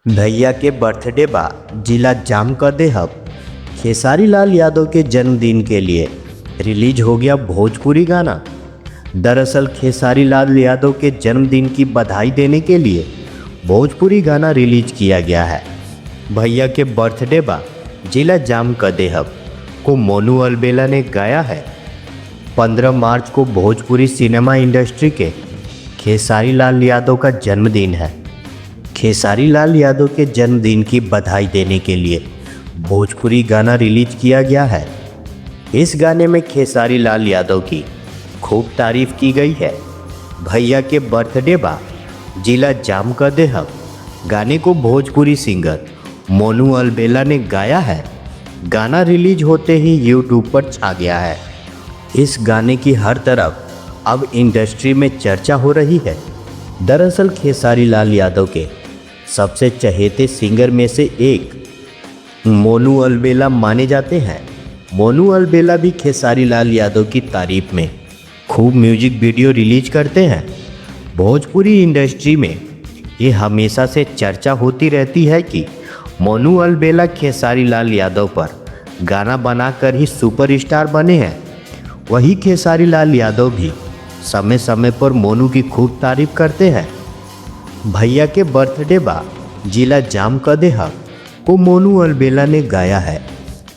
भैया के बर्थडे बा जिला जाम कर दे हब। खेसारी लाल यादव के जन्मदिन के लिए रिलीज हो गया भोजपुरी गाना। दरअसल खेसारी लाल यादव के जन्मदिन की बधाई देने के लिए भोजपुरी गाना रिलीज किया गया है। भैया के बर्थडे बा जिला जाम कर दे हब को मोनू अलबेला ने गाया है। 15 मार्च को भोजपुरी सिनेमा इंडस्ट्री के खेसारी लाल यादव का जन्मदिन है। खेसारी लाल यादव के जन्मदिन की बधाई देने के लिए भोजपुरी गाना रिलीज किया गया है। इस गाने में खेसारी लाल यादव की खूब तारीफ की गई है। भैया के बर्थडे बा जिला जाम कर दे हब गाने को भोजपुरी सिंगर मोनू अलबेला ने गाया है। गाना रिलीज होते ही यूट्यूब पर छा गया है। इस गाने की हर तरफ अब इंडस्ट्री में चर्चा हो रही है। दरअसल खेसारी लाल यादव के सबसे चहेते सिंगर में से एक मोनू अलबेला माने जाते हैं। मोनू अलबेला भी खेसारी लाल यादव की तारीफ में खूब म्यूजिक वीडियो रिलीज करते हैं। भोजपुरी इंडस्ट्री में ये हमेशा से चर्चा होती रहती है कि मोनू अलबेला खेसारी लाल यादव पर गाना बनाकर ही सुपरस्टार बने हैं। वही खेसारी लाल यादव भी समय समय पर मोनू की खूब तारीफ करते हैं। भैया के बर्थडे बा जिला जाम कर दे हब को मोनू अलबेला ने गाया है।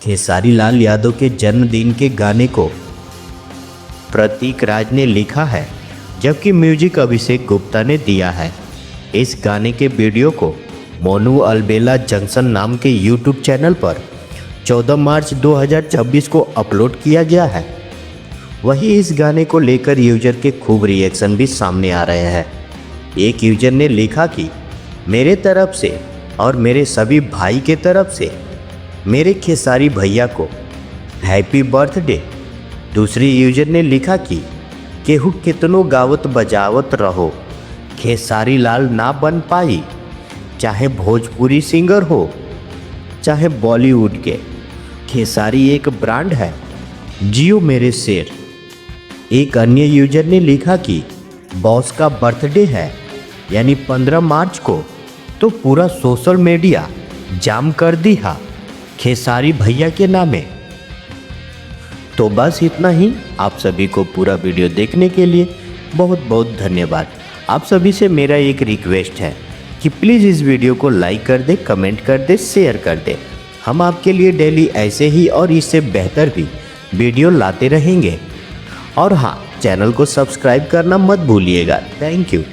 खेसारी लाल यादव के जन्मदिन के गाने को प्रतीक राज ने लिखा है, जबकि म्यूजिक अभिषेक गुप्ता ने दिया है। इस गाने के वीडियो को मोनू अलबेला जंक्शन नाम के यूट्यूब चैनल पर 14 मार्च 2026 को अपलोड किया गया है। वहीं इस गाने को लेकर यूजर के खूब रिएक्शन भी सामने आ रहे हैं। एक यूजर ने लिखा कि मेरे तरफ से और मेरे सभी भाई के तरफ से मेरे खेसारी भैया को हैप्पी बर्थडे। दूसरी यूजर ने लिखा कि केहू कितनो गावत बजावत रहो, खेसारी लाल ना बन पाई, चाहे भोजपुरी सिंगर हो चाहे बॉलीवुड के। खेसारी एक ब्रांड है, जियो मेरे शेर। एक अन्य यूजर ने लिखा कि बॉस का बर्थडे है यानी 15 मार्च को, तो पूरा सोशल मीडिया जाम कर दी है खेसारी भैया के नामे। तो बस इतना ही। आप सभी को पूरा वीडियो देखने के लिए बहुत बहुत धन्यवाद। आप सभी से मेरा एक रिक्वेस्ट है कि प्लीज़ इस वीडियो को लाइक कर दे, कमेंट कर दे, शेयर कर दे। हम आपके लिए डेली ऐसे ही और इससे बेहतर भी वीडियो लाते रहेंगे। और हाँ, चैनल को सब्सक्राइब करना मत भूलिएगा। Thank you.